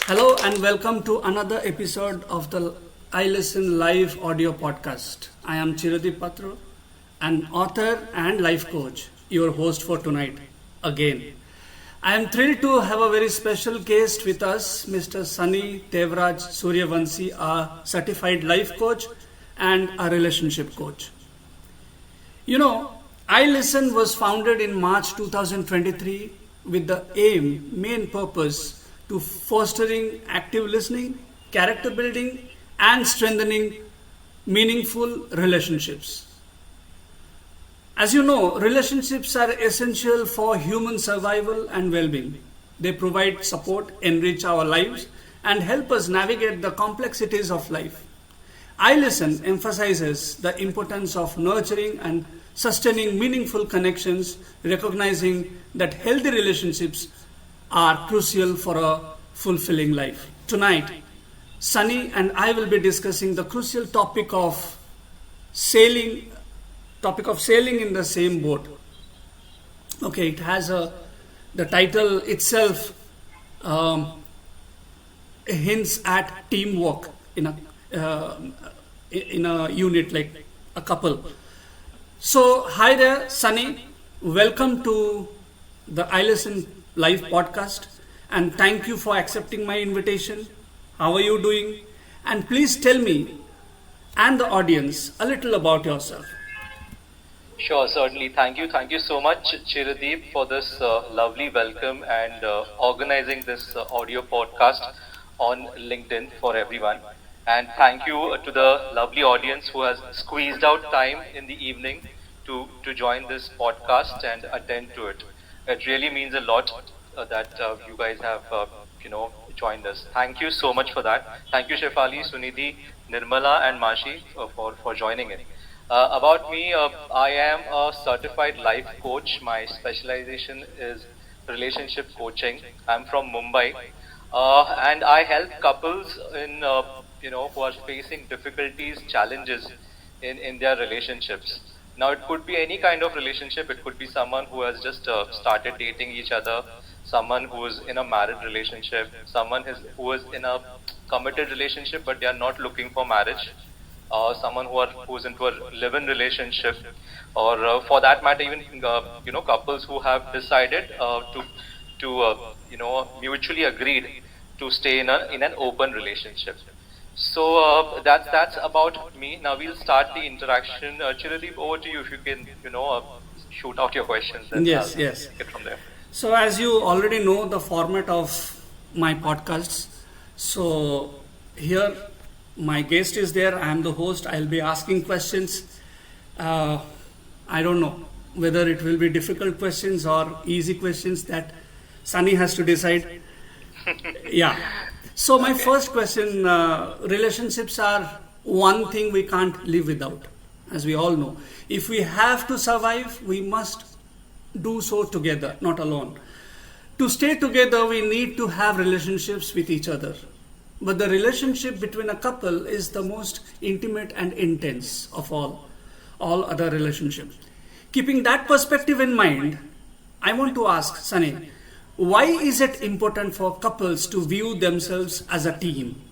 Hello and welcome to another episode of the I Listen Live audio podcast. I am Chiradeep Patro, an author and life coach, your host for tonight again. I am thrilled to have a very special guest with us, Mr. Sunny Devraj Suryavanshi, a certified life coach and a relationship coach. You know, I Listen was founded in March 2023 with the main purpose to fostering active listening, character building, and strengthening meaningful relationships. As you know, relationships are essential for human survival and well being. They provide support, enrich our lives, and help us navigate the complexities of life. I Listen emphasizes the importance of nurturing and sustaining meaningful connections, recognizing that healthy relationships are crucial for a fulfilling life. Tonight, Sunny and I will be discussing the crucial sailing topic of sailing in the same boat. Okay, it has the title itself hints at teamwork in a unit like a couple. So, hi there, Sunny. Welcome to the I Listen live podcast, and thank you for accepting my invitation. How are you doing? And please tell me and the audience a little about yourself. Sure, certainly. Thank you so much, Chiradeep, for this lovely welcome and organizing this audio podcast on LinkedIn for everyone. And thank you to the lovely audience who has squeezed out time in the evening to join this podcast and attend to it. It really means a lot that you guys have, joined us. Thank you so much for that. Thank you, Shefali, Sunidhi, Nirmala, and Mashi for joining in. About me, I am a certified life coach. My specialization is relationship coaching. I'm from Mumbai, and I help couples who are facing difficulties, challenges in their relationships. Now, it could be any kind of relationship. It could be someone who has just started dating each other, someone who is in a married relationship, who is in a committed relationship but they are not looking for marriage, someone who's into a live-in relationship, or for that matter, even couples who have decided to mutually agreed to stay in an open relationship. So that's about me. Now we'll start the interaction. Chiradeep, over to you if you can shoot out your questions. And Yes, I'll yes. take it from there. So, as you already know, the format of my podcasts. So, here my guest is there. I am the host. I'll be asking questions. Uh, I don't know whether it will be difficult questions or easy questions that Sunny has to decide. Yeah. So, my Okay. first question, relationships are one thing we can't live without, as we all know. If we have to survive, we must do so together, not alone. To stay together, we need to have relationships with each other. But the relationship between a couple is the most intimate and intense of all other relationships. Keeping that perspective in mind, I want to ask Sunny, why is it important for couples to view themselves as a team?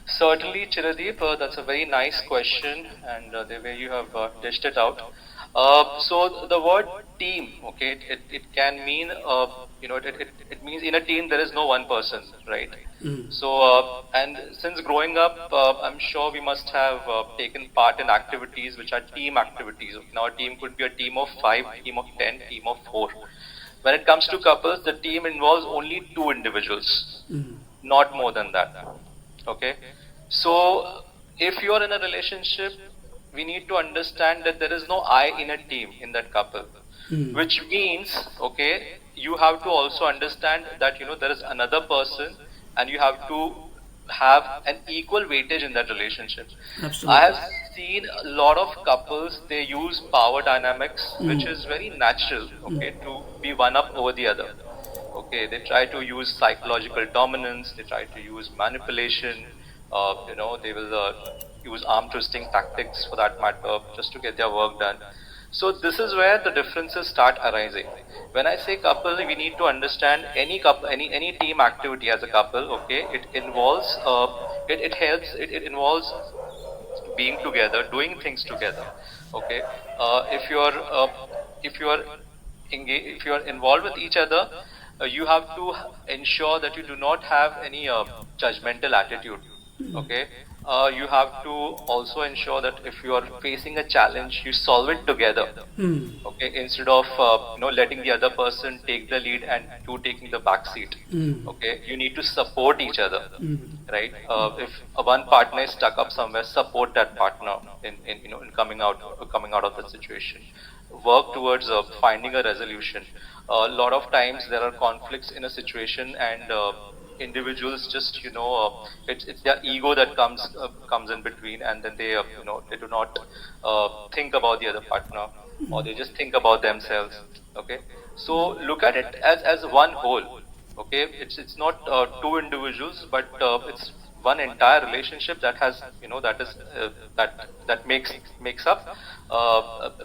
Certainly, Chiradeep, that's a very nice question, and the way you have dished it out. So the word team, okay, it can mean, it means in a team there is no one person, right? So, and since growing up, I'm sure we must have taken part in activities which are team activities. Now, a team could be a team of 5, team of 10, team of 4. When it comes to couples, the team involves only 2 individuals, not more than that. Okay, so if you are in a relationship, we need to understand that there is no I in a team, in that couple, which means, okay, you have to also understand that there is another person, and you have to have an equal weightage in that relationship. I Absolutely. have seen a lot of couples, they use power dynamics, which is very natural, okay, to be one up over the other. Okay, they try to use psychological dominance, they try to use manipulation, they will use arm twisting tactics for that matter, just to get their work done. So this is where the differences start arising. When I say couple, we need to understand any couple, any team activity as a couple. Okay, it involves it helps it involves being together, doing things together. Okay, if you are if you are involved with each other, you have to ensure that you do not have any judgmental attitude. Okay, you have to also ensure that if you are facing a challenge, you solve it together. Okay, instead of letting the other person take the lead and you taking the back seat. Okay, you need to support each other, right? If one partner is stuck up somewhere, support that partner in coming out of the situation. Work towards finding a resolution. A lot of times there are conflicts in a situation, and individuals just it's their ego that comes in between, and then they do not think about the other partner, or they just think about themselves. Okay, so look at it as one whole. Okay, it's not two individuals, but it's one entire relationship that has that makes up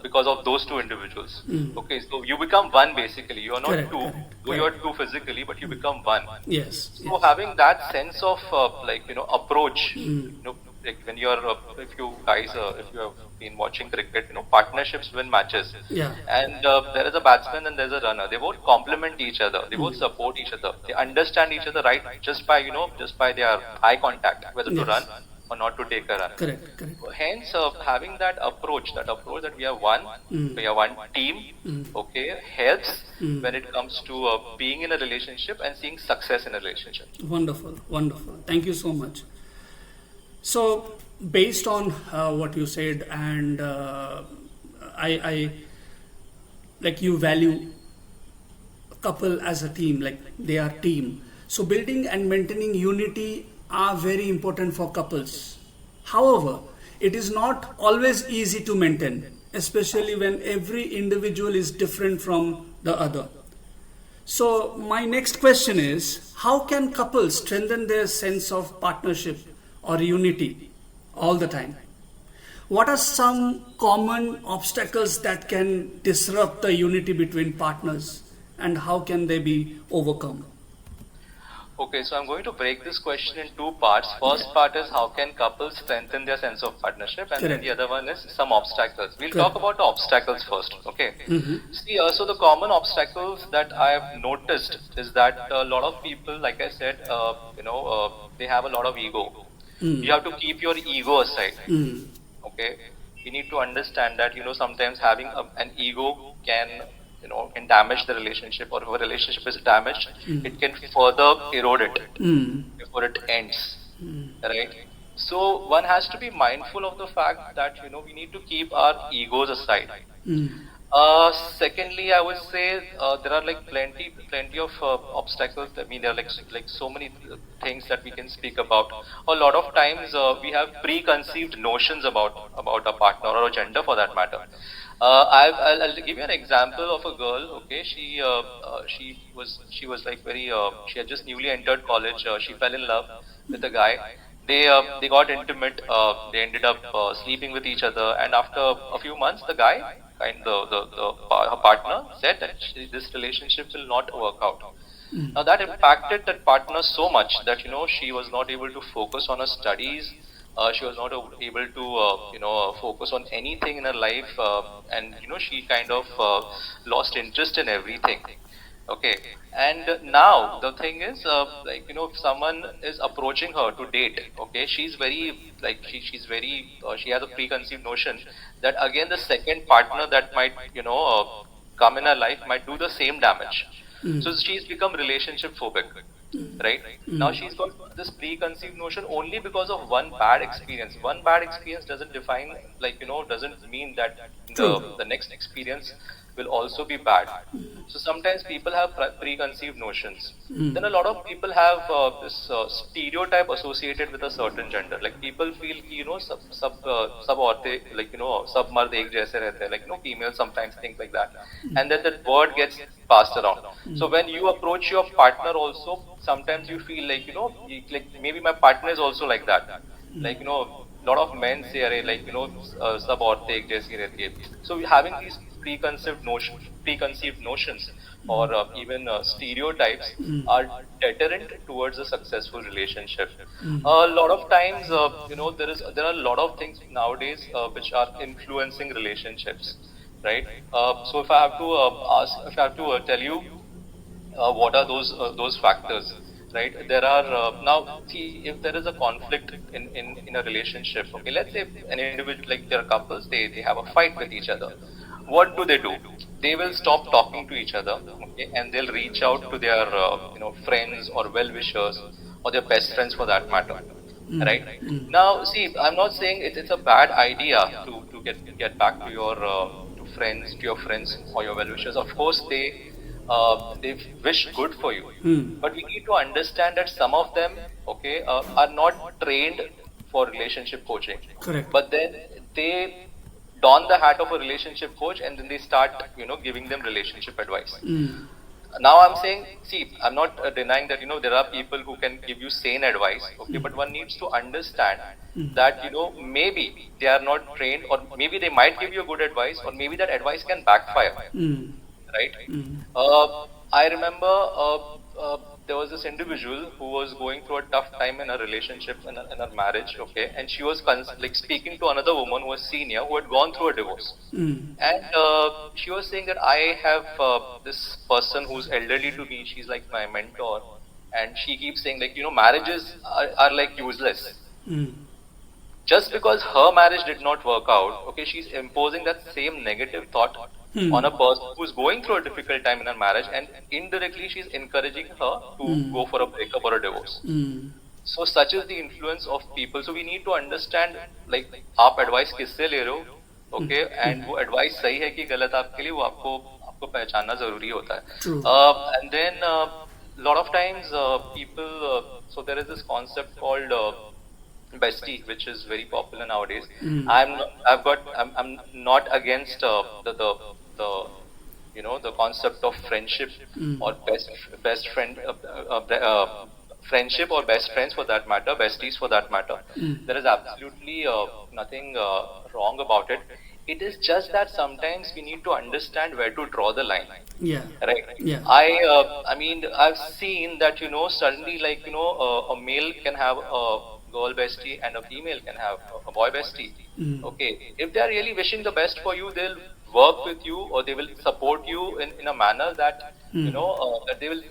because of those two individuals. Okay, so you become one basically. You are not Correct, two. correct, You are two physically, but you become one. Yes. So having that sense of approach, like when you are if you guys if you have been watching cricket, partnerships win matches. Yeah. And there is a batsman and there's a runner. They both complement each other. They both support each other. They understand each other, right? Just by their eye contact, whether to Yes. run or not to take a run. Correct. Hence, having that approach that we are one, we are one team, okay, helps when it comes to being in a relationship and seeing success in a relationship. Wonderful. Thank you so much. So, based on what you said, and I like you value couple as a team, like they are team. So, building and maintaining unity are very important for couples. However, it is not always easy to maintain, especially when every individual is different from the other. So, my next question is, how can couples strengthen their sense of partnership or unity all the time? What are some common obstacles that can disrupt the unity between partners, and how can they be overcome? Okay, so I'm going to break this question in two parts. First part is how can couples strengthen their sense of partnership, and then Correct. the other one is some obstacles. We'll Correct. talk about the obstacles first. Okay. See, so the common obstacles that I've noticed is that a lot of people, like I said, they have a lot of ego. You have to keep your ego aside. Okay, you need to understand that sometimes having an ego can damage the relationship, or if a relationship is damaged, it can further erode it before it ends, right? So one has to be mindful of the fact that we need to keep our egos aside. Secondly, I would say there are like plenty of obstacles. I mean, there are like so many things that we can speak about. A lot of times we have preconceived notions about a partner or a gender, for that matter. I'll give you an example of a girl. Okay, she was like very she had just newly entered college. She fell in love with a guy. They got intimate. They ended up sleeping with each other, and after a few months, the guy, her partner, said that this relationship will not work out. Now that impacted that partner so much that she was not able to focus on her studies. She was not able to focus on anything in her life, and she kind of lost interest in everything. Okay, and now the thing is, if someone is approaching her to date, okay, she's very she has a preconceived notion that again the second partner that might come in her life might do the same damage. So she's become relationship phobic. Right now, she's got this preconceived notion only because of one bad experience. One bad experience doesn't define, doesn't mean that the next experience will also be bad. So sometimes people have preconceived notions. Then a lot of people have this stereotype associated with a certain gender. Like people feel, sab aurte, sab mard ek jaise rehte hain, females sometimes think like that, and then that word gets passed around. So when you approach your partner also, sometimes you feel like maybe my partner is also like that. lot of men say, "अरे like सब औरतें एक जैसी रहती है." So having these preconceived notions or even stereotypes are deterrent towards a successful relationship. A lot of times, there are a lot of things nowadays which are influencing relationships, right? So if I have to if I have to tell you what are those factors, right? There are now see if there is a conflict in a relationship. Okay, let's say an individual, like there are couples, they have a fight with each other. What do? They will stop talking to each other, okay, and they'll reach out to their friends or well wishers or their best friends for that matter. Right now, see, I'm not saying it's a bad idea to get back to your to your friends or your well wishers. Of course, they wish good for you, but we need to understand that some of them, okay, are not trained for relationship coaching. Correct. But then they don the hat of a relationship coach and then they start giving them relationship advice. Now I'm saying, see, I'm not denying that there are people who can give you sane advice, okay, but one needs to understand that maybe they are not trained, or maybe they might give you a good advice, or maybe that advice can backfire, right? I remember there was this individual who was going through a tough time in a relationship, in a marriage, okay, and she was like speaking to another woman who was senior, who had gone through a divorce, and she was saying that I have this person who's elderly to me, she's like my mentor, and she keeps saying like marriages are like useless. Just because her marriage did not work out, okay, she's imposing that same negative thought on a person who's going through a difficult time in her marriage, and indirectly she's encouraging her to go for a breakup or a divorce. So such is the influence of people. So we need to understand, like, आप advice किससे ले रहे हो, okay, and वो advice सही है कि गलत आपके लिए, वो आपको पहचानना जरूरी होता है. And then lot of times people, so there is this concept called bestie, which is very popular nowadays. I'm not against the concept of friendship or best friend, friendship or best friends for that matter, besties for that matter. There is absolutely nothing wrong about it. It is just that sometimes we need to understand where to draw the line. Yeah. Right. Yeah. I mean, I've seen that suddenly, like a male can have a girl bestie and a female can have a boy bestie. Okay, if they are really wishing the best for you, they'll work with you, or they will support you in a manner that that they will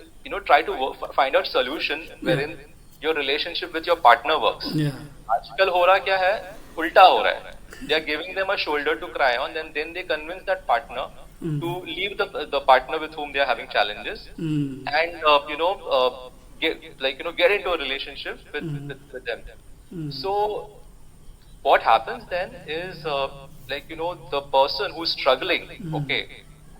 try to find out solution wherein your relationship with your partner works. आजकल हो रहा क्या है, उल्टा हो रहा है. They are giving them a shoulder to cry on, and then they convince that partner to leave the partner with whom they are having challenges, and get into a relationship with them. So what happens then is the person who's struggling, okay,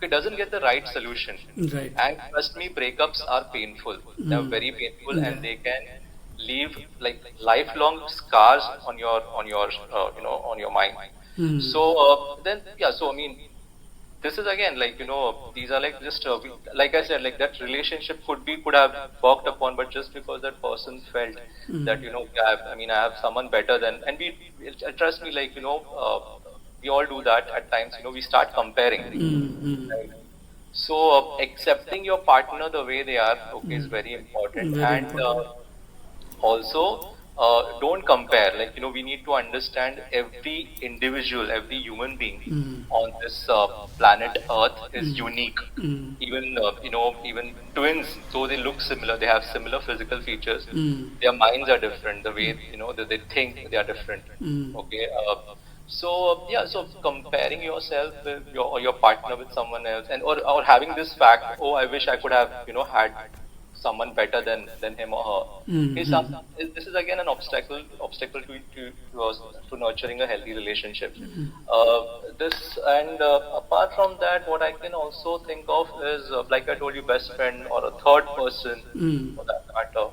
doesn't get the right solution. Right. And trust me, breakups are painful. They are very painful, and they can leave like lifelong scars on your on your mind. So so I mean, this is again these are like just like I said, like that relationship could have worked upon, but just because that person felt that I have someone better than, and we trust me, we all do that at times. We start comparing. Right? So accepting your partner the way they are, okay, is very important. Very important. Also don't compare. We need to understand every individual, every human being on this planet Earth is unique. Even even twins, though they look similar, they have similar physical features, their minds are different, the way that they think, they are different. Okay. So comparing yourself with your partner with someone else, and or having this fact, oh, I wish I could have had someone better than him or her. This is again an obstacle to nurturing a healthy relationship. Apart from that, what I can also think of is like I told you, best friend or a third person for that matter.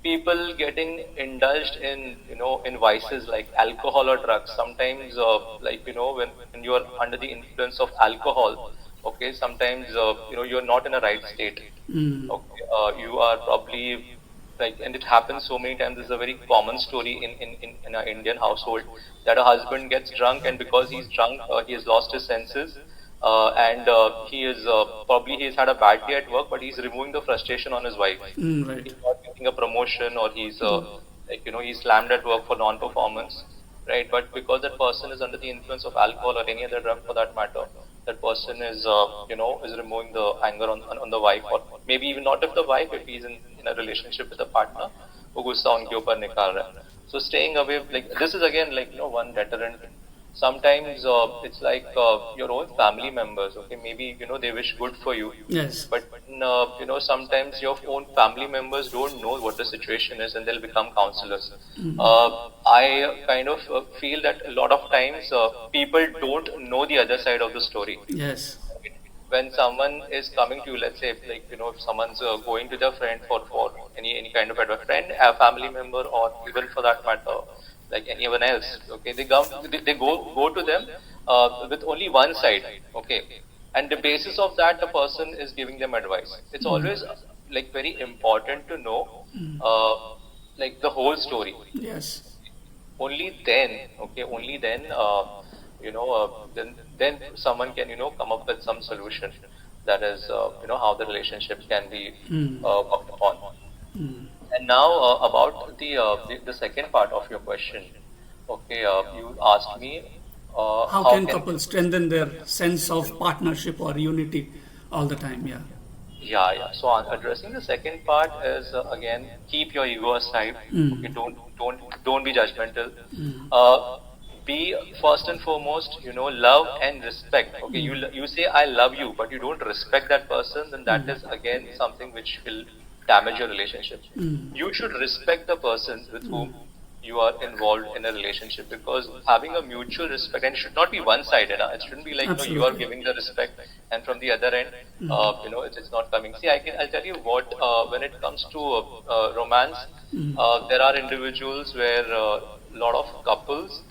People getting indulged in in vices like alcohol or drugs. Sometimes when you are under the influence of alcohol, okay, sometimes you're not in a right state. Okay, you are probably like, and it happens so many times. This is a very common story in an Indian household, that a husband gets drunk, and because he's drunk, he has lost his senses, and he is probably he's had a bad day at work, but he's removing the frustration on his wife. Right. He's not getting a promotion, or he's like, he's slammed at work for non-performance, right? But because that person is under the influence of alcohol or any other drug for that matter, that person is is removing the anger on the wife, or maybe even not of the wife, if he's in a relationship with a partner, wo gussa unke upar nikal raha hai. So staying away, like, this is again, like, one deterrent. Sometimes it's like your own family members, okay, maybe they wish good for you, Yes. but sometimes your own family members don't know what the situation is, and they'll become counselors. I kind of feel that a lot of times people don't know the other side of the story. Yes. When someone is coming to you, let's say, like, if someone's going to their friend for any kind of advice, friend, a family member, or even for that matter, like anyone else, okay, they go to them with only one side, okay, and the basis of that, the person is giving them advice. It's always like very important to know like the whole story. Yes. Only then, okay, then someone can come up with some solution, that is how the relationship can be worked upon. And now about the second part of your question, okay, you asked me How can couples strengthen their sense of partnership or unity all the time? Yeah. Yeah. So addressing the second part is again, keep your ego aside. Okay, don't be judgmental. Be first and foremost, love and respect. Okay, you say I love you, but you don't respect that person, then that is again something which will damage your relationship. You should respect the person with whom you are involved in a relationship, because having a mutual respect, and it should not be one-sided. It shouldn't be like you are giving the respect, and from the other end, it's not coming. See, I'll tell you what. When it comes to romance, there are individuals where a lot of couples,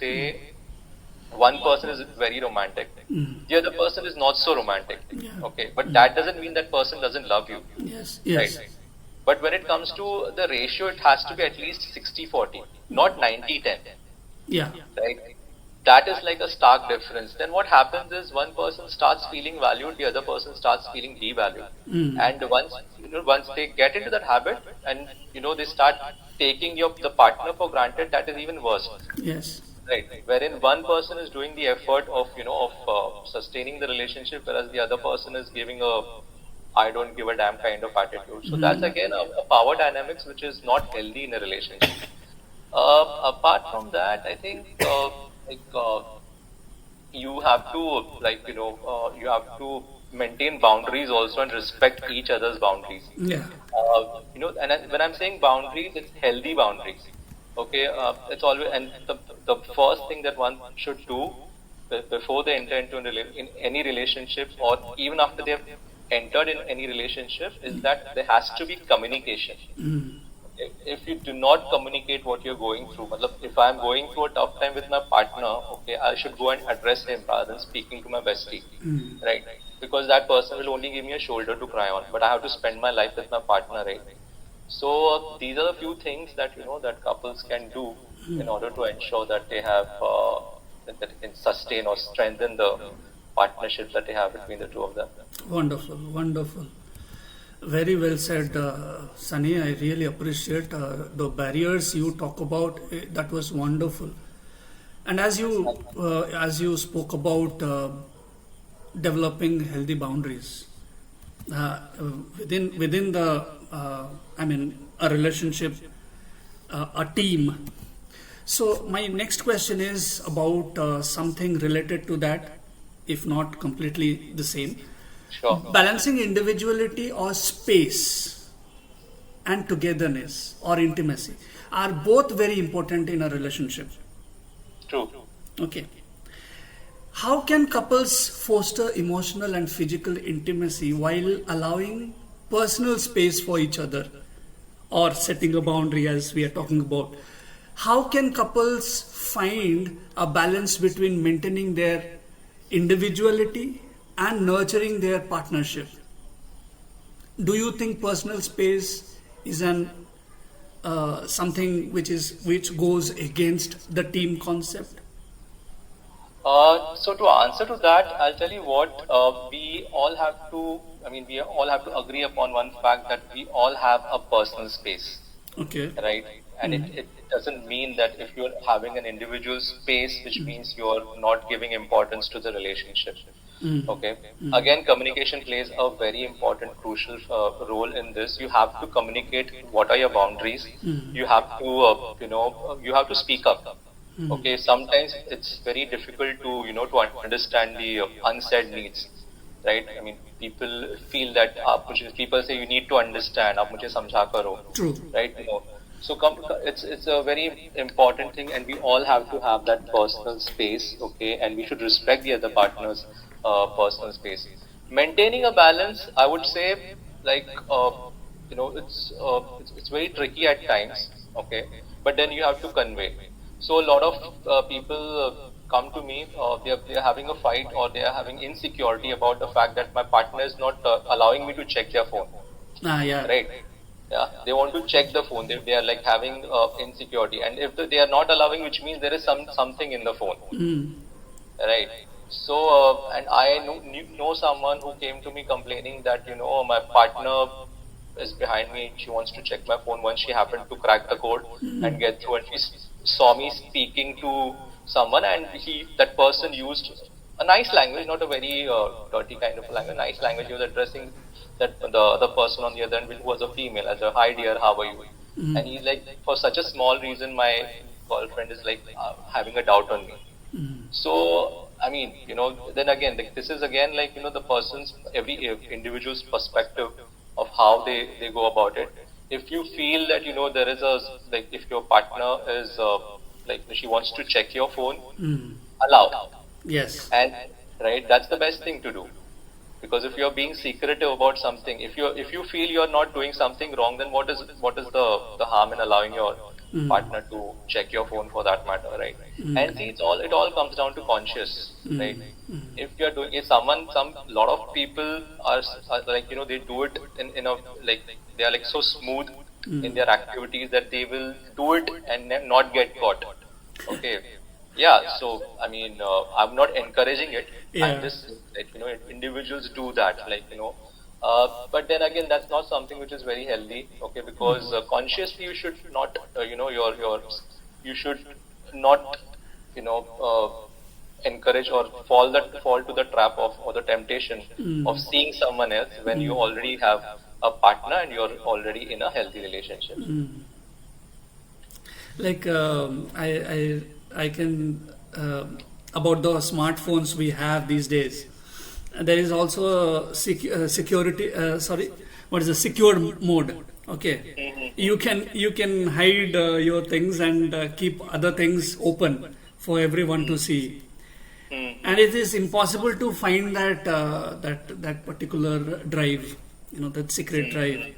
one person is very romantic, the other person is not so romantic. Okay, but that doesn't mean that person doesn't love you. Yes. Right? But when it comes to the ratio, it has to be at least 60-40, not 90-10. Yeah. Right? That is like a stark difference. Then what happens is one person starts feeling valued, the other person starts feeling devalued. And once they get into that habit, and they start taking the partner for granted, that is even worse. Yes. Right, wherein one person is doing the effort of sustaining the relationship, whereas the other person is giving a I don't give a damn kind of attitude. So that's again a power dynamics which is not healthy in a relationship. Apart from that, I think you have to you have to maintain boundaries also, and respect each other's boundaries. Yeah. And when I'm saying boundaries, it's healthy boundaries. Okay, it's always, and the first thing that one should do before they enter into in any relationship, or even after they've entered in any relationship, is that there has to be communication. If you do not communicate what you're going through, if I'm going through a tough time with my partner, okay, I should go and address him rather than speaking to my bestie, right? Because that person will only give me a shoulder to cry on, but I have to spend my life with my partner, right? So these are the few things that that couples can do in order to ensure that they have that they can sustain or strengthen the partnership that they have between the two of them. Wonderful, wonderful. Very well said, Sunny. I really appreciate the barriers you talk about. That was wonderful. And as you spoke about developing healthy boundaries within the a relationship, a team. So my next question is about something related to that, if not completely the same. Sure. Balancing individuality or space and togetherness or intimacy are both very important in a relationship. True. Okay. How can couples foster emotional and physical intimacy while allowing personal space for each other, or setting a boundary as we are talking about? How can couples find a balance between maintaining their individuality and nurturing their partnership? Do you think personal space is an something which goes against the team concept? So to answer to that, I'll tell you what, we all have to, I mean, we all have to agree upon one fact that we all have a personal space, Okay. right? And it doesn't mean that if you're having an individual space, which means you're not giving importance to the relationship. Okay. Again, communication plays a very important, crucial role in this. You have to communicate what are your boundaries. You have to, you have to speak up. Okay. Sometimes it's very difficult to, to understand the unsaid needs, right? I mean, people feel that people say you need to understand. आप मुझे समझा करो, True. right? So it's a very important thing, and we all have to have that personal space, okay? And we should respect the other partner's personal space. Maintaining a balance, I would say, like it's very tricky at times, okay? But then you have to convey. So a lot of people come to me, they are having a fight or they are having insecurity about the fact that my partner is not allowing me to check their phone, Yeah. right? Yeah, they want to check the phone. They are like having insecurity, and if they are not allowing, which means there is something in the phone, right? So and I know someone who came to me complaining that my partner is behind me. She wants to check my phone. Once she happened to crack the code and get through, and she saw me speaking to someone, and that person used a nice language, not a very dirty kind of language, nice language. He was addressing that the other person on the other end, who was a female, as a hi dear, how are you? And he's like, for such a small reason, my girlfriend is like having a doubt on me. So I mean, then again, this is again like the person's, every individual's perspective of how they go about it. If you feel that there is like, if your partner is like she wants to check your phone, allow. Yes. And right, that's the best thing to do. Because if you're being secretive about something, if you feel you're not doing something wrong, then what is the harm in allowing your partner to check your phone, for that matter, right? And see, it all comes down to conscious, right? If you're doing, some lot of people are like they do it in a like, they are like so smooth in their activities that they will do it and not get caught. Okay. Yeah, so I mean, I'm not encouraging it. Yeah. I'm just like individuals do that, like but then again, that's not something which is very healthy. Okay, because consciously you should not, you should not, encourage or fall to the trap of, or the temptation of seeing someone else when you already have a partner and you're already in a healthy relationship. Like I can about the smartphones we have these days. There is also a security. What is a secure mode? Okay, you can hide your things and keep other things open for everyone to see, and it is impossible to find that particular drive, that secret drive.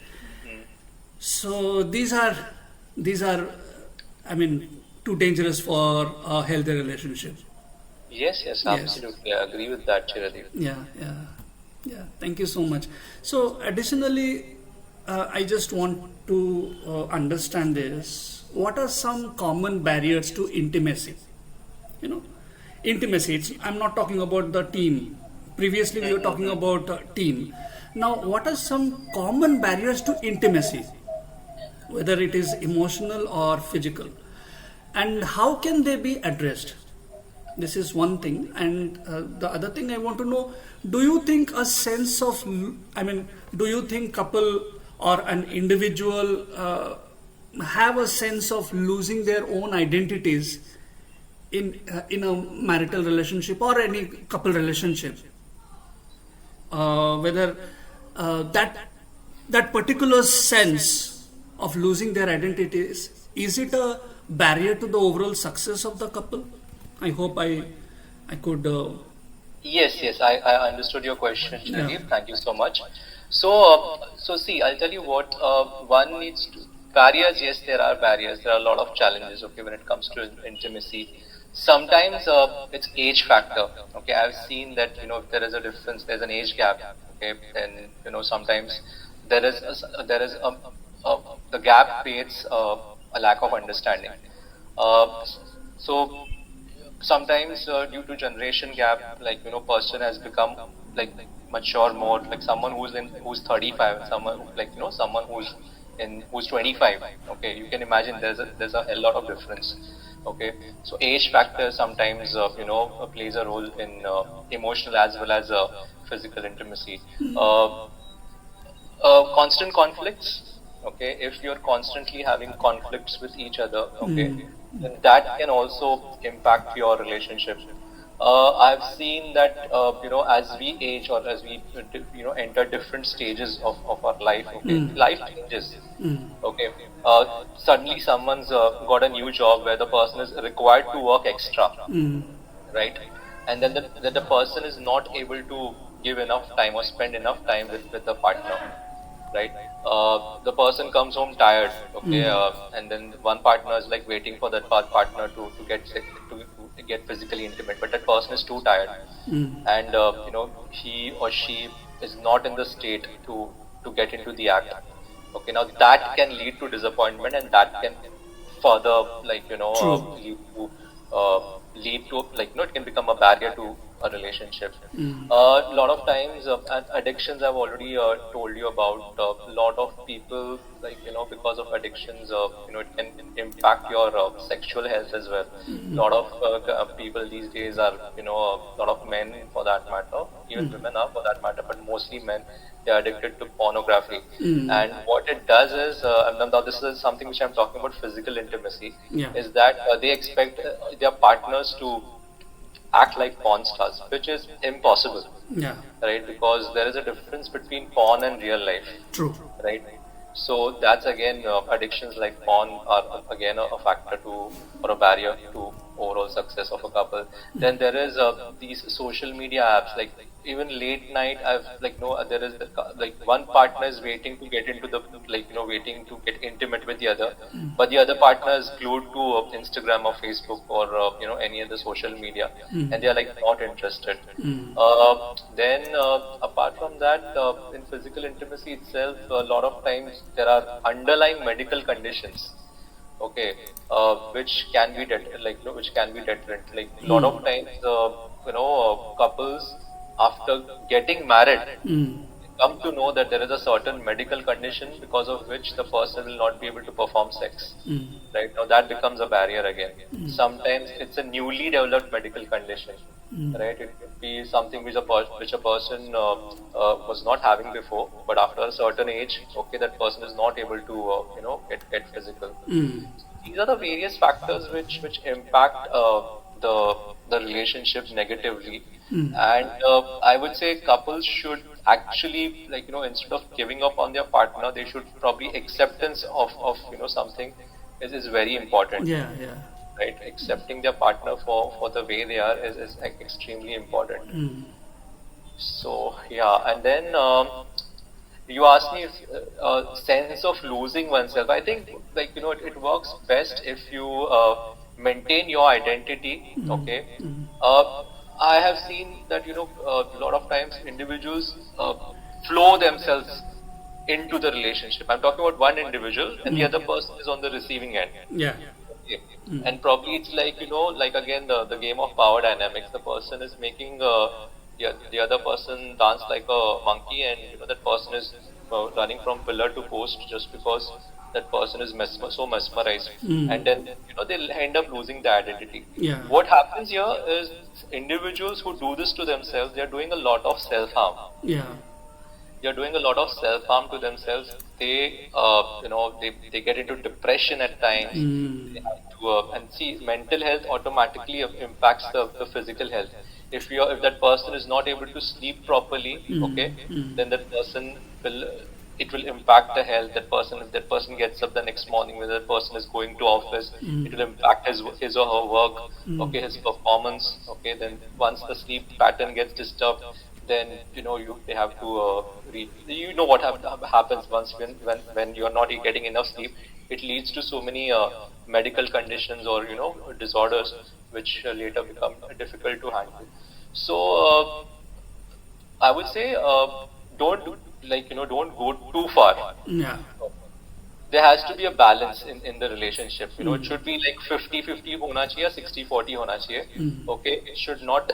So these are, I mean, too dangerous for a healthy relationship. Yes, absolutely. I agree with that, Chiradeep. Yeah. Thank you so much. So, additionally, I just want to understand this. What are some common barriers to intimacy? Intimacy. I'm not talking about the team. Previously, we were talking about team. Now, what are some common barriers to intimacy? Whether it is emotional or physical, and how can they be addressed? This is one thing. And the other thing I want to know, do you think a sense of, do you think couple or an individual have a sense of losing their own identities in a marital relationship or any couple relationship? Whether that particular sense of losing their identities, is it a barrier to the overall success of the couple? I hope I could. Yes, I understood your question, Chiradeep. Yeah. Thank you so much. So see, I'll tell you what, one needs to, barriers, yes, there are barriers. There are a lot of challenges, okay, when it comes to intimacy. Sometimes it's age factor, okay. I've seen that, if there is a difference, there's an age gap, okay, then, sometimes there is the the gap creates a lack of understanding. So sometimes due to generation gap, like person has become like mature more, like someone who's 35, someone like someone who's 25. Okay, you can imagine there's a hell lot of difference. Okay, so age factor sometimes plays a role in emotional as well as physical intimacy. Constant conflicts. Okay, if you're constantly having conflicts with each other, okay, then that can also impact your relationship. I've seen that as we age or as we enter different stages of our life, okay, life changes. Okay, suddenly someone's got a new job where the person is required to work extra, right? And then the person is not able to give enough time or spend enough time with the partner, right? The person comes home tired, okay, and then one partner is like waiting for that partner to get sick, to get physically intimate, but that person is too tired, and he or she is not in the state to get into the act. Okay, now that can lead to disappointment, and that can further True. lead to it can become a barrier to a relationship. A lot of times, and addictions I've already told you about. A lot of people, because of addictions, it can impact your sexual health as well. A lot of people these days are, a lot of men for that matter, even women are for that matter, but mostly men, they are addicted to pornography. And what it does is, and now this is something which I'm talking about, physical intimacy, Yeah. is that they expect their partners to act like porn stars, which is impossible, Yeah. right? Because there is a difference between porn and real life, True. right? So that's again, addictions like porn are again a factor to, or a barrier to overall success of a couple. Then there is these social media apps, like even late night. I've there is one partner is waiting to get into the waiting to get intimate with the other, but the other partner is glued to Instagram or Facebook or any other social media, and they are like not interested. Then apart from that, in physical intimacy itself, a lot of times there are underlying medical conditions, okay, which can be which can be deterrent. Like a lot of times, couples after getting married come to know that there is a certain medical condition because of which the person will not be able to perform sex. Right now, that becomes a barrier again. Sometimes it's a newly developed medical condition. Right, it could be something which a person was not having before, but after a certain age, okay, that person is not able to get physical. These are the various factors which impact the relationship negatively. And I would say couples should actually instead of giving up on their partner, they should probably acceptance of something is very important. Yeah. Yeah. Right, accepting their partner for the way they are is extremely important. So yeah, and then you asked me if sense of losing oneself. I think it works best if you maintain your identity. Okay, I have seen that a lot of times individuals flow themselves into the relationship. I'm talking about one individual, and the other person is on the receiving end. Yeah. Okay. And probably it's like again the game of power dynamics. The person is making the other person dance like a monkey, and that person is running from pillar to post just because that person is so mesmerized, and then they'll end up losing the identity. Yeah. What happens here is individuals who do this to themselves, they are doing a lot of self harm. Yeah. They are doing a lot of self harm to themselves. They they get into depression at times. They have to, and see, mental health automatically impacts the physical health. If that person is not able to sleep properly, okay, then that person will impact the health. That person, if that person gets up the next morning, when that person is going to office, it will impact his or her work, okay, his performance, okay. Then once the sleep pattern gets disturbed, then they have to what happens once when you're not getting enough sleep. It leads to so many medical conditions or disorders which later become difficult to handle. So I would say don't don't go too far. Yeah. there has to be a balance in the relationship. It should be like 50-50 hona chahiye, 60-40 hona chahiye. Okay, it should not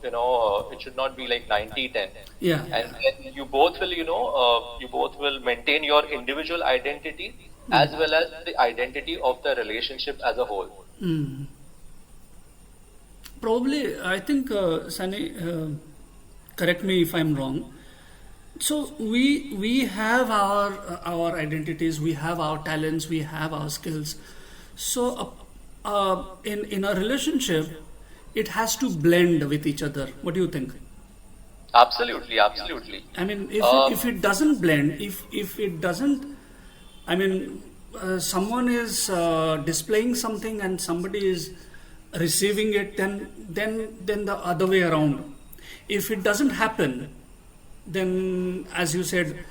it should not be like 90-10. Yeah. And then you both will you both will maintain your individual identity as well as the identity of the relationship as a whole. Probably, I think, Sunny, correct me if I'm wrong. So we have our identities, we have our talents, we have our skills. So in a relationship, it has to blend with each other. What do you think? Absolutely. I mean, if it doesn't blend, if it doesn't, I mean, someone is displaying something and somebody is receiving it, then the other way around. If it doesn't happen, then, as you said,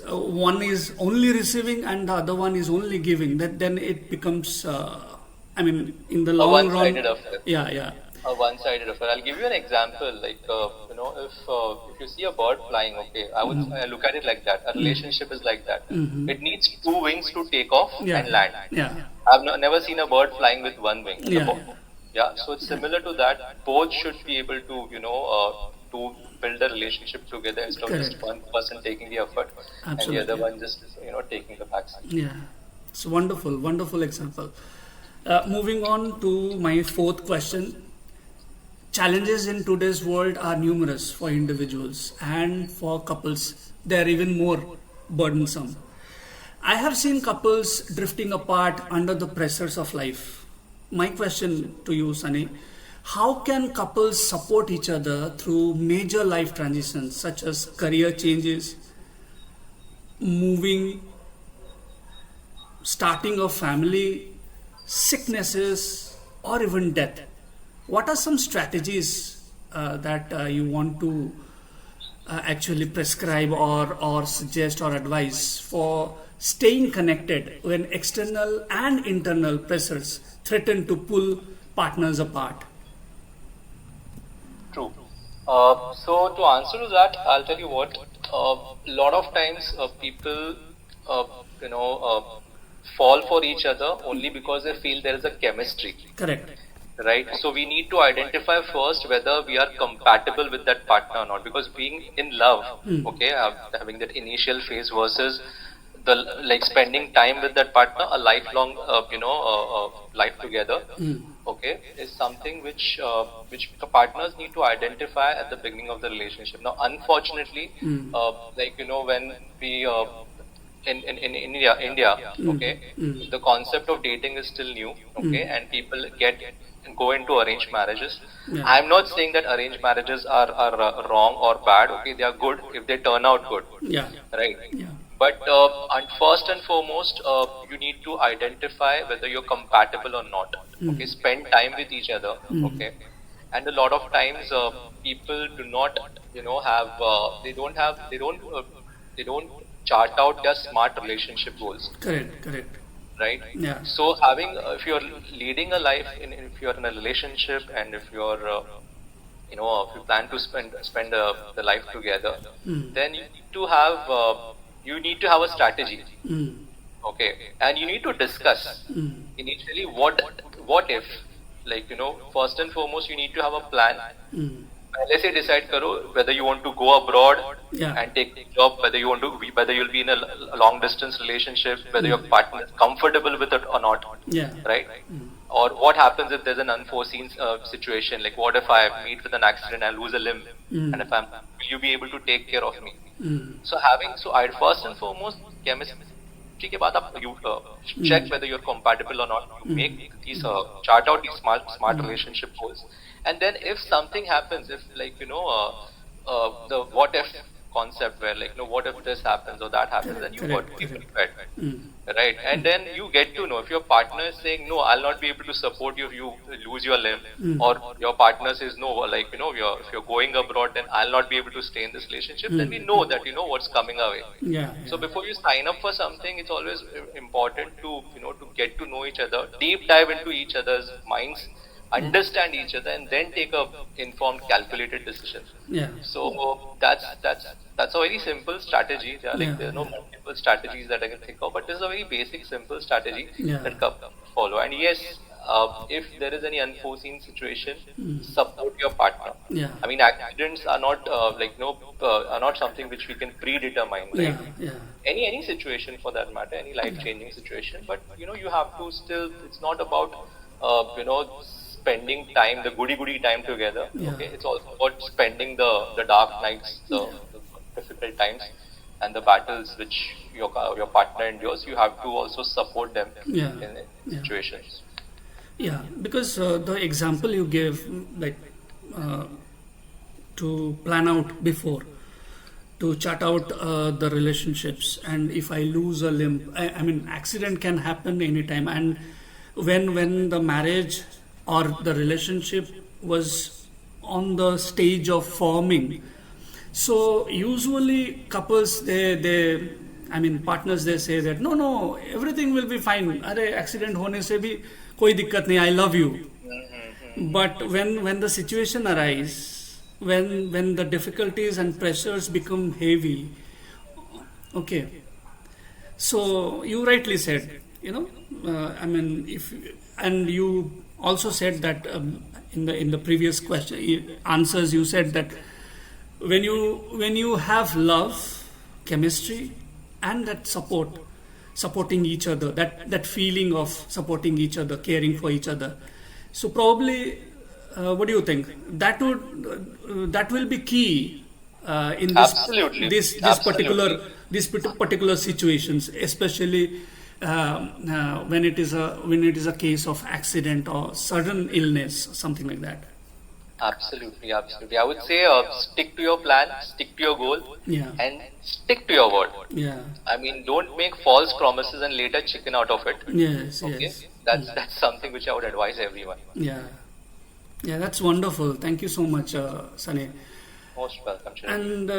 one is only receiving and the other one is only giving. Then it becomes, I mean, in the long run, one-sided affair. Yeah. A one-sided affair. I'll give you an example. Like if you see a bird flying, okay, I look at it like that. A relationship is like that. It needs two wings to take off and land. Yeah. I've never seen a bird flying with one wing. Yeah. So it's similar to that. Both should be able to to build a relationship together instead of just one person taking the effort and the other one just taking the backside. Yeah, it's wonderful example. Moving on to my fourth question. Challenges in today's world are numerous for individuals and for couples. They are even more burdensome. I have seen couples drifting apart under the pressures of life. My question to you, Sunny, how can couples support each other through major life transitions such as career changes, moving, starting a family, sicknesses, or even death? What are some strategies that you want to actually prescribe or suggest or advise for staying connected when external and internal pressures threaten to pull partners apart? True. So to answer to that, I'll tell you what. A lot of times people, fall for each other only because they feel there is a chemistry. Correct. Right. So we need to identify first whether we are compatible with that partner or not. Because being in love, okay, having that initial phase versus spending time with that partner, a lifelong, life together. Okay, is something which the partners need to identify at the beginning of the relationship. Now, unfortunately, when we in India, okay, the concept of dating is still new, okay, and people go into arranged marriages. Yeah. I'm not saying that arranged marriages are wrong or bad. Okay, they are good if they turn out good. Yeah. Right. Yeah. But and first and foremost, you need to identify whether you're compatible or not. Okay, spend time with each other. Okay, and a lot of times people do not, they don't chart out their smart relationship goals. Correct. Right. Yeah. So if you're leading a life, if you're in a relationship, and if you're if you plan to spend the life together, then you need to have a strategy. Okay, and you need to discuss initially what if, first and foremost, you need to have a plan. Let's say decide karo whether you want to go abroad and take a job, whether you'll be in a long distance relationship, whether your partner is comfortable with it or not. Yeah. Right. Or what happens if there's an unforeseen situation, like what if I meet with an accident, I lose a limb, and will you be able to take care of me? So I'd first and foremost, chemistry ke baad you check whether you're compatible or not. You make these chart out these smart relationship goals, and then if something happens, if the what if concept where what if this happens or that happens, then you got to be prepared. Right. And then you get to know if your partner is saying no, I'll not be able to support you if you lose your limb, or your partner says no, if you're going abroad, then I'll not be able to stay in this relationship, then we know that what's coming our way. Yeah. So before you sign up for something, it's always important to to get to know each other, deep dive into each other's minds, understand each other, and then take a informed, calculated decision. Yeah. So that's a very simple strategy. Yeah, like Yeah. there are no multiple strategies that I can think of, but this is a very basic, simple strategy Yeah. that couples follow. And yes, if there is any unforeseen situation, support your partner. Yeah. I mean, accidents are not are not something which we can predetermine, right? Yeah. Yeah. Any situation for that matter, any life-changing situation. But you have to still. It's not about spending time, the goody time together. Yeah. Okay, it's also about spending the dark nights, the difficult times, and the battles which your partner endures. You have to also support them Yeah. in Yeah. situations. Yeah, because the example you gave, like to plan out before, to chart out the relationships, and if I lose a limb, I mean, accident can happen anytime, and when the marriage or the relationship was on the stage of forming, so usually couples they I mean partners, they say that no, everything will be fine, अरे accident होने से भी कोई दिक्कत नहीं, I love you. But when the situation arise, when the difficulties and pressures become heavy, okay, so you rightly said, I mean, if, and you also said that in the previous question answers, you said that when you have love, chemistry, and that supporting each other, that feeling of supporting each other, caring for each other, so probably what do you think, that will be key in Absolutely. this particular situations, especially when it is a case of accident or sudden illness, something like that. Absolutely. I would say stick to your plan, stick to your goal, Yeah. and stick to your word. Yeah. I mean, don't make false promises and later chicken out of it. Yes. Okay, Yes. that's something which I would advise everyone. Yeah. Yeah, that's wonderful. Thank you so much, Sunny. Most welcome. Shirin. And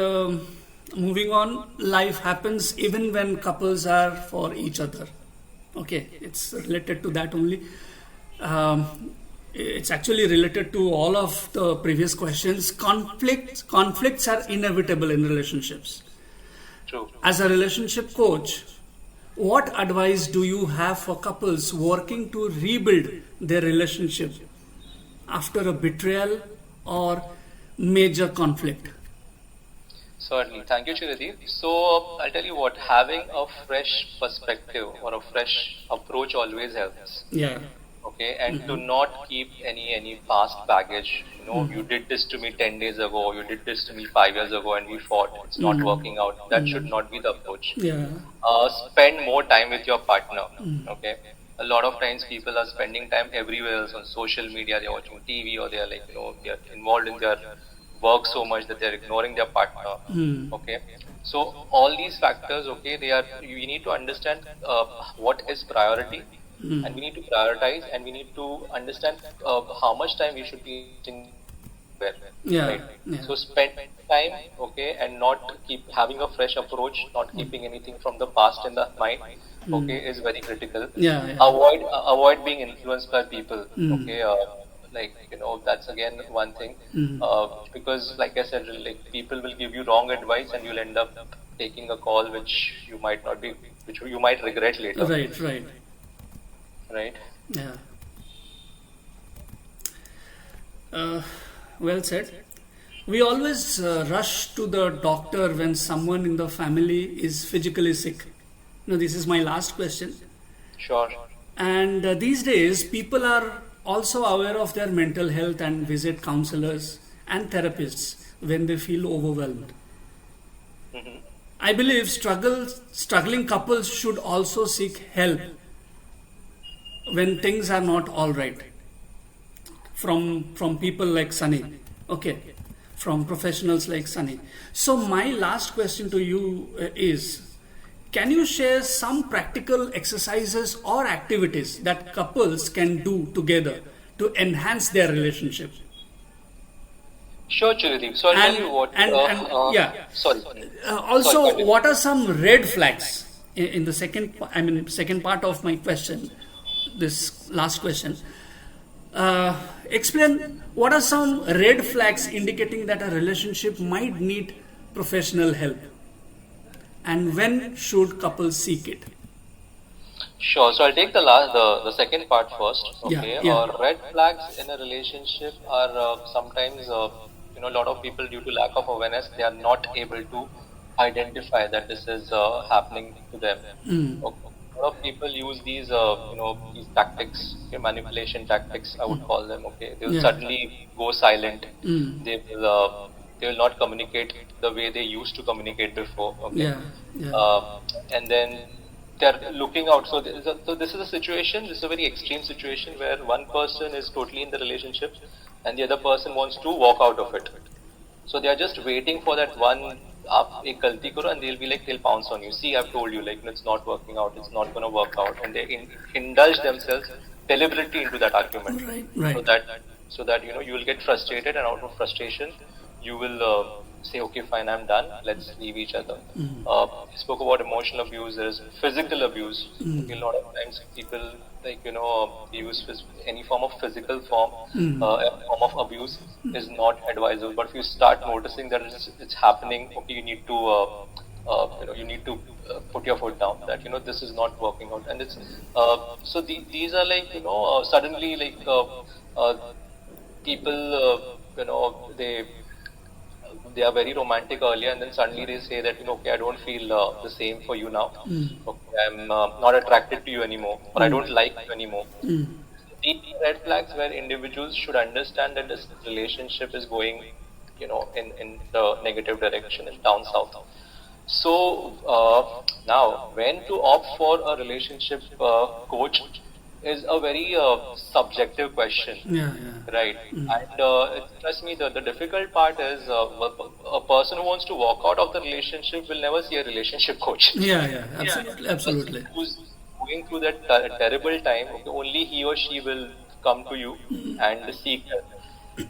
moving on, life happens even when couples are for each other. Okay, it's related to that only. It's actually related to all of the previous questions. Conflicts are inevitable in relationships. True. As a relationship coach, what advice do you have for couples working to rebuild their relationship after a betrayal or major conflict? Certainly. Thank you, Chiradeep. So, I'll tell you what, having a fresh perspective or a fresh approach always helps. Yeah. Okay, and to not keep any past baggage. You did this to me 10 days ago, you did this to me 5 years ago, and we fought. It's not working out. That should not be the approach. Yeah. Spend more time with your partner. Okay, a lot of times people are spending time everywhere else on social media. They're watching TV, or they're they're involved in their work so much that they're ignoring their partner. Okay, so all these factors, okay, we need to understand what is priority. And we need to prioritize, and we need to understand how much time we should be in where. Yeah. Right? Yeah. So spend time, okay, and not keep having a fresh approach, not keeping anything from the past in the mind, okay, is very critical. Yeah. Avoid being influenced by people, okay. That's again one thing, because like I said, like people will give you wrong advice, and you'll end up taking a call which you might regret later. Right. Right. Yeah. Well said. We always rush to the doctor when someone in the family is physically sick. Now, this is my last question. Sure. And these days, people are also aware of their mental health and visit counselors and therapists when they feel overwhelmed. I believe struggling couples should also seek help when things are not all right, from people like Sunny, okay, from professionals like Sunny. So my last question to you is, can you share some practical exercises or activities that couples can do together to enhance their relationship? Sure, Chiradeep. So I'll tell you what. Yeah. Sorry. Also, Sorry, what are some red flags in the second part of my question? This last question. Explain what are some red flags indicating that a relationship might need professional help, and when should couples seek it? Sure. So I'll take the second part first. Yeah, Okay. yeah. Red flags in a relationship are sometimes a lot of people, due to lack of awareness, they are not able to identify that this is happening to them. Okay. A lot of people use these tactics, manipulation tactics, I would call them. Okay. They will Yeah. suddenly go silent. Mm. They will not communicate the way they used to communicate before. Okay. Yeah, yeah. And then they're looking out. So this is a situation. This is a very extreme situation where one person is totally in the relationship, and the other person wants to walk out of it. So they are just waiting for that one up a galti karo, and they'll pounce on you. See, I've told you, it's not working out. It's not going to work out, and they indulge themselves deliberately into that argument. Right, right. So that you will get frustrated, and out of frustration, you will say, okay, fine, I'm done. Let's leave each other. You spoke about emotional abuse. There is physical abuse. Okay, a lot of times people use any form of physical form, a form of abuse is not advisable. But if you start noticing that it's happening, okay, you need to put your foot down. That this is not working out, and it's these are suddenly people they are very romantic earlier, and then suddenly they say that okay, I don't feel the same for you now. Okay, I'm not attracted to you anymore, or I don't like you anymore. These red flags where individuals should understand that this relationship is going in the negative direction, and down south. So now, when to opt for a relationship coach is a very subjective question. Yeah, yeah. Right. And trust me, the difficult part is a person who wants to walk out of the relationship will never see a relationship coach. Yeah, yeah. Absolutely, absolutely. Who's going through that terrible time, okay, only he or she will come to you and seek help.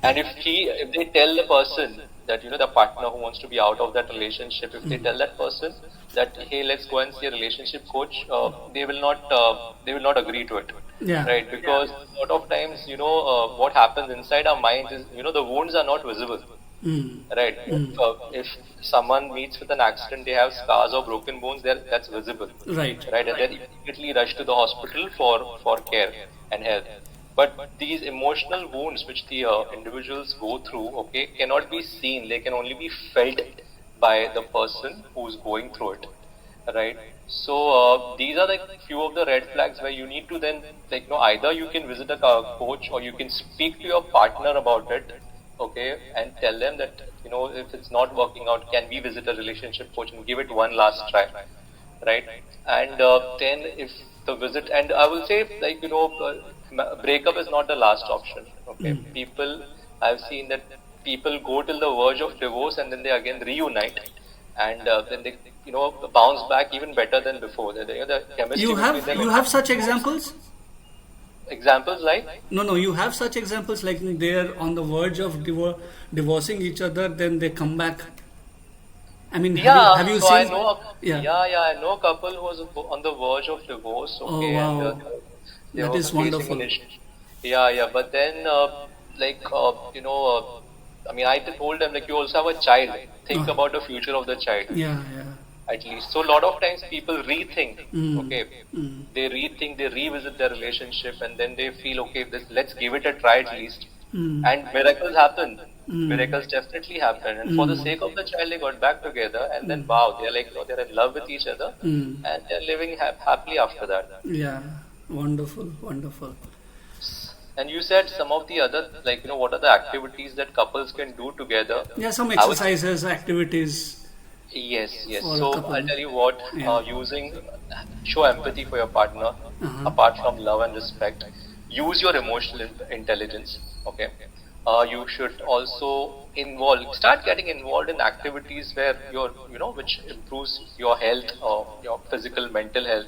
And if they tell the person that the partner who wants to be out of that relationship, if they tell that person that, hey, let's go and see a relationship coach, they will not agree to it. Yeah. Right, because a lot of times what happens inside our minds is the wounds are not visible. Right. If someone meets with an accident, they have scars or broken bones, that's visible. Right. Right, and then immediately rush to the hospital for care and help. But these emotional wounds which the individuals go through, okay, cannot be seen. They can only be felt by the person who's going through it. Right. So these are few of the red flags where you need to then either you can visit a coach, or you can speak to your partner about it, okay, and tell them that if it's not working out, can we visit a relationship coach and give it one last try, right? And then if the visit, and I will say breakup is not the last option. Okay, I've seen that people go till the verge of divorce and then they again reunite, and then they bounce back even better than before. The chemistry You between have them. you have such examples? Examples like No, you have such examples like they're on the verge of divorcing each other, then they come back. I mean, have you so seen? I know I know a couple who was on the verge of divorce. Okay, wow. and they That were is facing wonderful. an issue. Yeah, but then I mean, I told them you also have a child. Think about the future of the child. Yeah, yeah. At least. So a lot of times people rethink, okay, they rethink, they revisit their relationship, and then they feel, okay, let's give it a try at least. And miracles happen. Miracles definitely happen. And for the sake of the child, they got back together, and then wow, they're they're in love with each other, and they're living happily after that. Yeah, wonderful, wonderful. And you said some of the other, what are the activities that couples can do together? Yeah, some I would- exercises, activities. Yes. For a So couple. I'll tell you what, show empathy for your partner, apart from love and respect. Use your emotional intelligence, okay? You should also start getting involved in activities where which improves your health or your physical, mental health.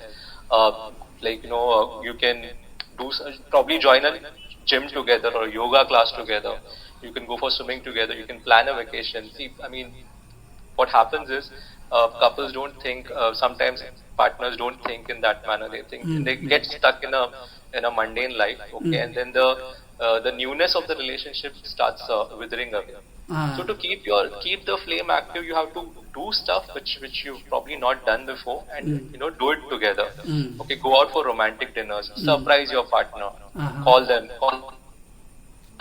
You can probably join a gym together or a yoga class together. You can go for swimming together. You can plan a vacation. See, I mean, what happens is couples don't think, sometimes partners don't think in that manner. They think they get stuck in a mundane life, okay, and then the newness of the relationship starts withering away. Ah. So to keep the flame active, you have to do stuff which you've probably not done before, and do it together. Okay, go out for romantic dinners, surprise your partner, call them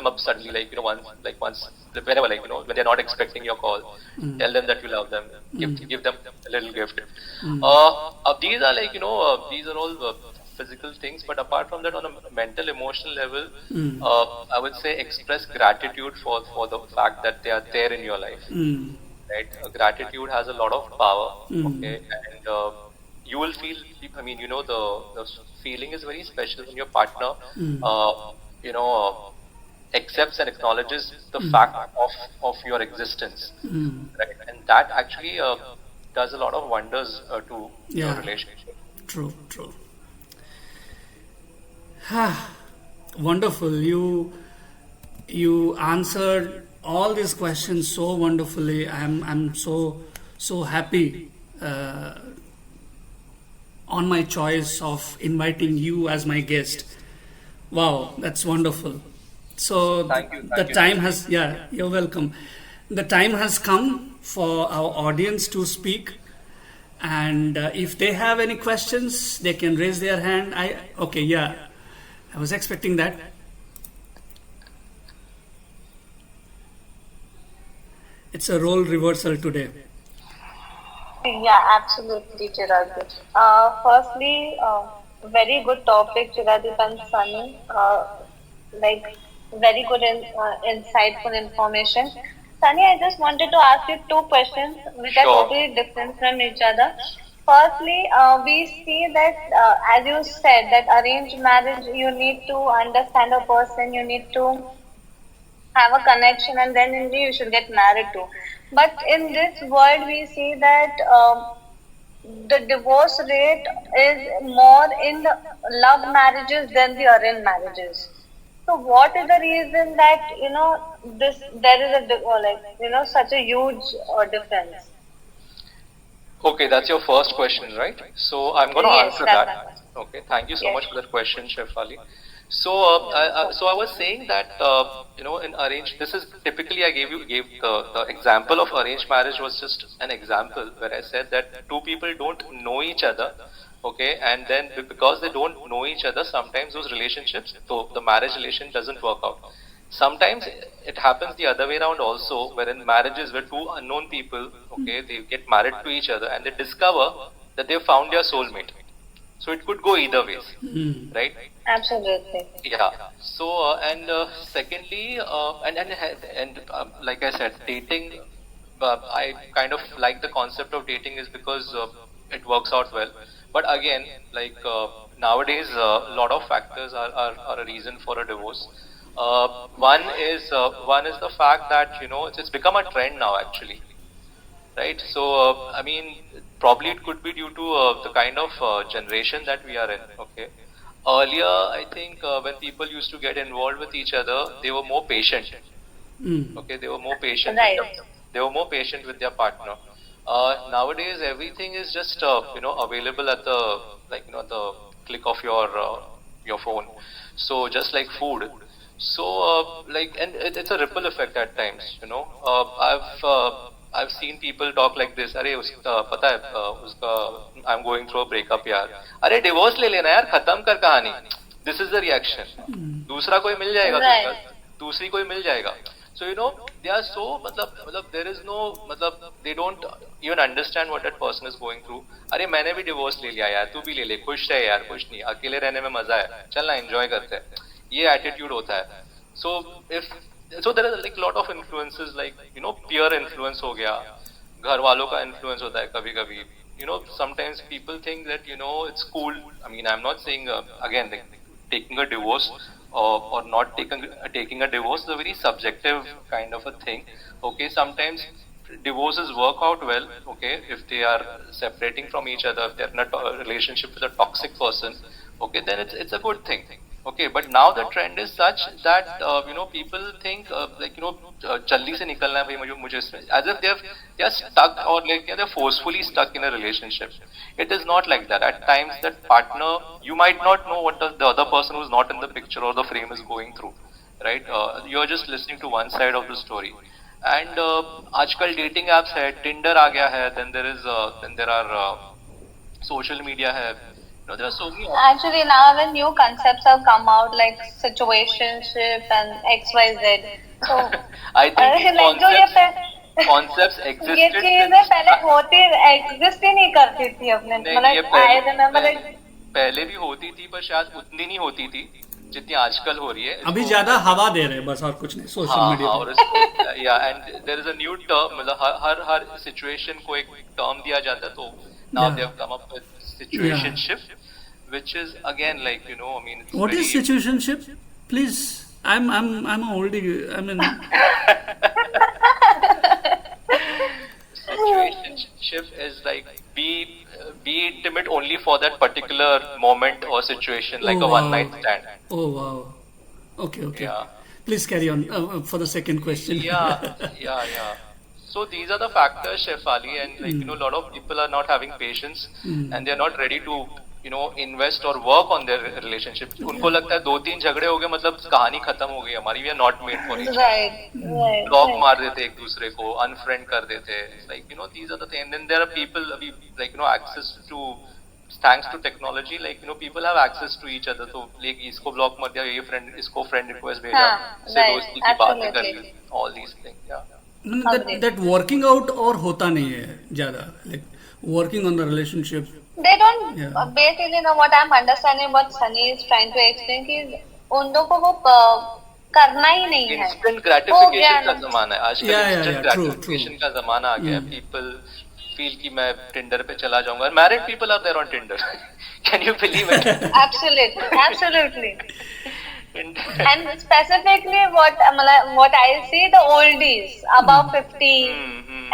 up suddenly, once, whenever, when they're not expecting your call, tell them that you love them, give them a little gift. These are these are all physical things, but apart from that, on a mental, emotional level, I would say express gratitude for the fact that they are there in your life. Right? Gratitude has a lot of power. Okay, and you will feel. I mean, the feeling is very special when your partner, accepts and acknowledges the fact of your existence, right? And that actually does a lot of wonders to your relationship. True. Wonderful. You answered all these questions so wonderfully. I'm so happy on my choice of inviting you as my guest. Wow, that's wonderful. So Thank you. the time has, you're welcome. The time has come for our audience to speak, and if they have any questions, they can raise their hand. I was expecting that. It's a role reversal today. Yeah, absolutely, Chiragdeep. Firstly, very good topic, Chiragdeep and Sunny. Very good insightful information. Sunny, I just wanted to ask you two questions which are totally different from each other. Firstly, we see that, as you said, that arranged marriage, you need to understand a person, you need to have a connection, and then only you should get married to. But in this world, we see that the divorce rate is more in the love marriages than the arranged marriages. So, what is the reason that there is such a huge difference? Okay, that's your first question, right? So I'm going to answer that. Okay, thank you so much for that question, Shefali. So, I was saying that in arranged, this is typically I gave the example of arranged marriage was just an example where I said that two people don't know each other, okay, and then because they don't know each other, sometimes those relationships, so the marriage relation doesn't work out. Sometimes it happens the other way around also, wherein marriages where two unknown people, okay, they get married to each other and they discover that they found their soulmate. So it could go either ways, right? Absolutely. Yeah. So secondly, like I said, dating. I kind of like the concept of dating is because it works out well. But again, nowadays, a lot of factors are a reason for a divorce. One is the fact that it's become a trend now actually, right? So I mean, probably it could be due to the kind of generation that we are in. Okay, earlier I think when people used to get involved with each other, they were more patient. Okay, they were more patient. Right. They were more patient with their partner. Nowadays, everything is just available at the the click of your phone. So just like food. So and it's a ripple effect at times. I've seen people talk like this. अरे पता है उसका I'm going through a breakup यार. अरे divorce ले लेना यार, खत्म कर कहानी. This is the reaction. दूसरा कोई मिल जाएगा दूसरी कोई मिल जाएगा. So they are so there is no they don't even understand what that person is going through. अरे मैंने भी divorce ले लिया यार, तू भी ले ले, खुश रहे यार, कुछ नहीं, अकेले रहने में मजा है, चल ना enjoy करते हैं. ये attitude होता है. So there are lot of influences peer influence हो गया, घर वालों का influence होता है कभी-कभी. Sometimes people think that it's cool. I mean, I'm not saying again taking a divorce or not taking a divorce is a very subjective kind of a thing. Okay, sometimes divorces work out well. Okay, if they are separating from each other, if they're in a relationship with a toxic person, okay, then it's a good thing. Okay, but now the trend is such that people think jaldi se nikalna hai bhai mujhe isme, as if they are stuck or they're forcefully stuck in a relationship. It is not like that. At times that partner, you might not know what the other person who's not in the picture or the frame is going through, right? You're just listening to one side of the story. And आजकल dating apps है, Tinder आ गया है, then there are social media है. There are so many options. Actually, now the new concepts have come out like situationship and XYZ. So, I think these like जो ये concepts ये existed चीजें पहले होती एग्जिस्ट ही नहीं करती थी अपने नहीं, ये मतलब आई रिमेम्बर पहले भी होती थी पर शायद उतनी नहीं होती थी जितनी आजकल हो रही है. अभी ज्यादा हवा दे रहे हैं बस, और कुछ नहीं सोशल हाँ मीडिया और इसको या and there is a new term, मतलब हर सिचुएशन को एक टर्म दिया जाता है. तो now they have come up with situationship which is again like I mean what is situationship please. I'm a oldie. I mean, situationship is like be intimate only for that particular moment or situation, like Oh, a one wow. night stand. oh wow. Okay. Yeah. Please carry on for the second question. Yeah. So these are the factors, Chef Ali, and like a lot of people are not having patience and they're not ready to invest or work on their relationship. उनको लगता है 2-3 झगड़े हो गए मतलब कहानी खत्म हो गई हमारी. We are not made for each other. Right block मार देते एक दूसरे को, अनफ्रेंड कर देते. Like these are the things. And then there are people अभी like access to, thanks to technology, like people have access to each other. तो like इसको ब्लॉक मार दिया, ये फ्रेंड इसको फ्रेंड रिक्वेस्ट भेजा, इससे दोस्ती की बातें कर ली. All these things. Yeah. that working out और होता नहीं है ज्यादा, like working on the relationship. They don't Yeah. basically know what I'm understanding what Sunny is trying to explain कि उन लोगों को वो करना ही नहीं है. इंस्टेंट हो गया ग्रेटिफिकेशन का ना. जमाना है आजकल. Yeah, instant true. ग्रेटिफिकेशन का जमाना आ गया है. पीपल फील कि मैं टिंडर पे चला जाऊंगा. Married people are there on Tinder. Can you believe it? Absolutely. And specifically what I see, the oldies above 50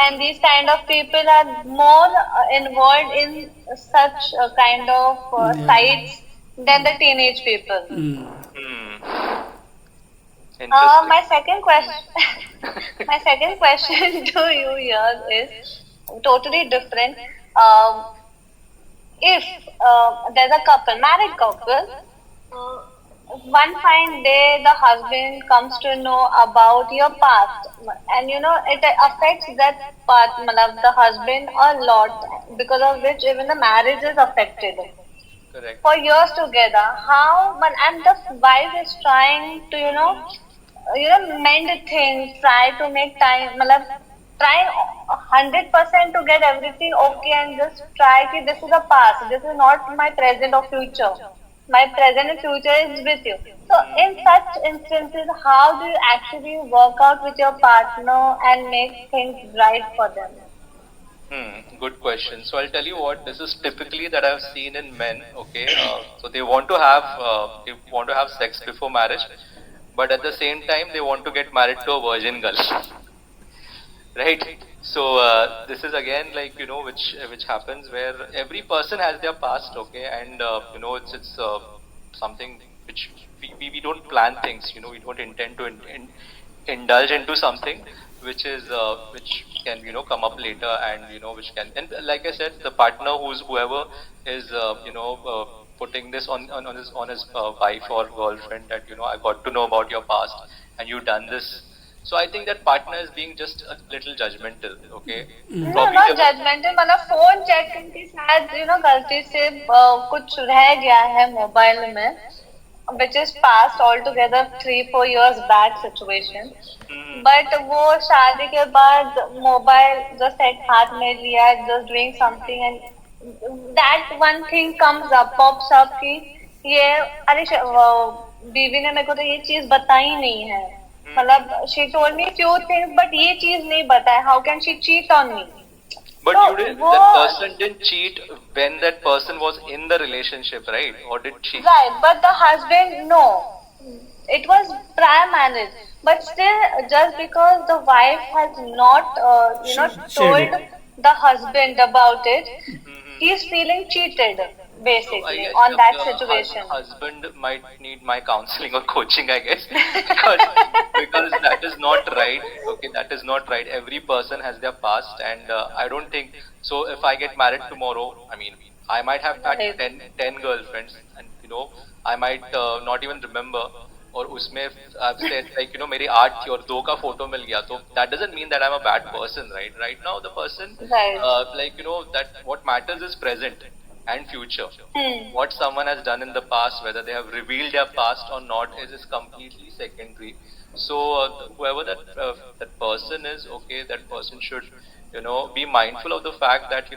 and these kind of people are more involved in such kind of sites than the teenage people. My second question to you here is totally different. If there's a married couple, one fine day the husband comes to know about your past, and it affects that part, the husband a lot, because of which even the marriage is affected. Correct. For years together, and the wife is trying to mend things, try to make time, trying 100% to get everything okay, and just try कि this is the past, this is not my present or future. My present and future is with you. So in such instances, how do you actually work out with your partner and make things right for them? Good question. So I'll tell you what, this is typically that I've seen in men. Okay, so they want to have sex before marriage, but at the same time they want to get married to a virgin girl. Right? So this is again like which happens where every person has their past, okay, and it's something which we don't plan things. We don't intend to indulge into something which can come up later, and which can, and like I said, the partner whoever is putting this on his wife or girlfriend, that I got to know about your past and you done this. So I think that partner is being just a little judgmental, okay? No, not judgmental. Phone checking के साथ गलती से कुछ रह गया है mobile में, which is past altogether 3-4 years back situation. But वो शादी के बाद मोबाइल just एक हाथ में लिया, just doing something, and that one thing pops up कि ये अरे बीवी ने मेरे को तो ये चीज बताई नहीं है. she told me few things, but ये चीज नहीं बताया. How can she cheat on me? But that person didn't cheat when that person was in the relationship, right? Or did she? Right, but the husband, no. It was prior marriage. But still, just because the wife has not, told the husband about it, he's feeling cheated, basically, on that situation. Husband might need my counseling or coaching, I guess, because that is not right. Okay, that is not right. Every person has their past, and I don't think so. If I get married tomorrow, I mean, I might have had 10 girlfriends, and I might not even remember. और उसमें I've said like मेरी 8 थी और 2 का photo मिल गया, तो that doesn't mean that I'm a bad person, right now the person Right. that what matters is present and future. What someone has done in the past, whether they have revealed their past or not, is completely secondary. So whoever that person is, okay, that person should be mindful of the fact that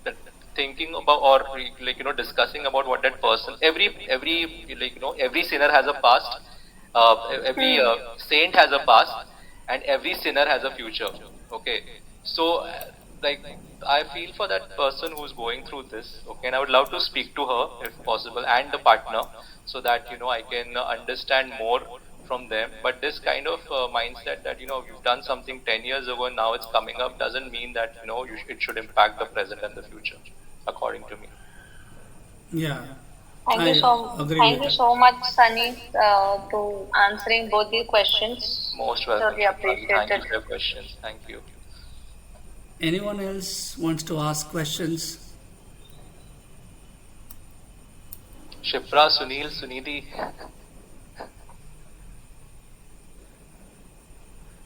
that thinking about or discussing about what that person, every every sinner has a past, every saint has a past, and every sinner has a future. Okay, so like I feel for that person who's going through this. Okay, and I would love to speak to her if possible and the partner, so that I can understand more from them. But this kind of mindset that you've done something 10 years ago and now it's coming up doesn't mean that it should impact the present and the future, according to me. Yeah. Thank I you so agree thank with you that. so much, Sunny, to answering both the questions. Most welcome. Totally appreciate Thank you it. for your questions. Thank you. Anyone else wants to ask questions? Shipra, Sunil, Sunidhi.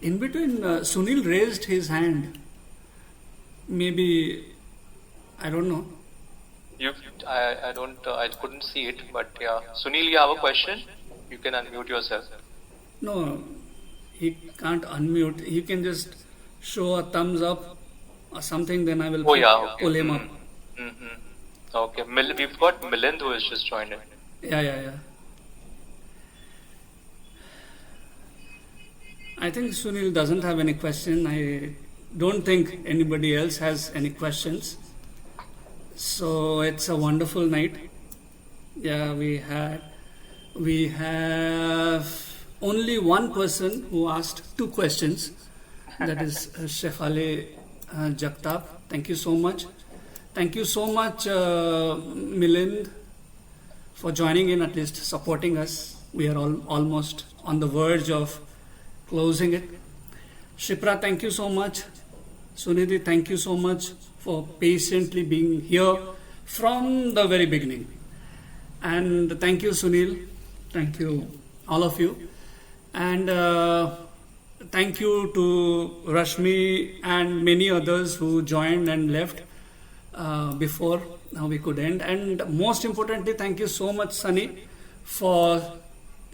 In between, Sunil raised his hand. Maybe, I don't know. I don't, I couldn't see it, but yeah. Sunil, you have a question? You can unmute yourself. No, he can't unmute. He can just show a thumbs up or something, then I will Oh yeah, okay. pull him up. Mm-hmm. Okay, we've got Milind who has just joined in. Yeah. I think Sunil doesn't have any question. I don't think anybody else has any questions. So it's a wonderful night. Yeah, we have only one person who asked 2 questions. That is Shefali Jagtap. Thank you so much. Thank you so much, Milind, for joining in, at least supporting us. We are almost on the verge of closing it. Shipra, thank you so much. Sunidhi, thank you so much for patiently being here from the very beginning. And thank you, Sunil. Thank you, all of you. And thank you to Rashmi and many others who joined and left before now we could end. And most importantly, thank you so much, Sunny, for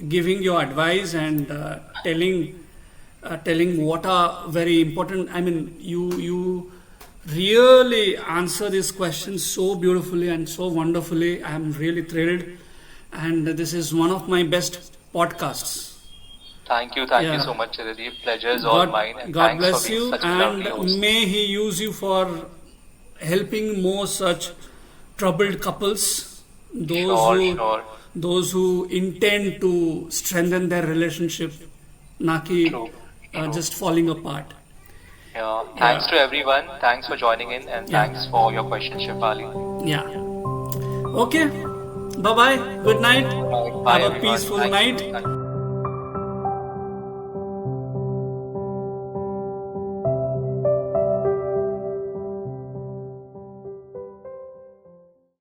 giving your advice and telling what are very important. I mean, you really answer these questions so beautifully and so wonderfully. I am really thrilled, and this is one of my best podcasts. Thank you Yeah. so much, Chiradeep. Pleasure is all mine, and God thanks bless for being you, such a lovely and host. may He use you for helping more such troubled couples, Sure. those who intend to strengthen their relationship, naki True. just falling apart. Yeah. Thanks to everyone. Thanks for joining in, and Yeah. thanks for your question, Shefali. Yeah. Okay. Bye bye. Good night. Bye, Have a everyone. peaceful Thank you. night. Thank you.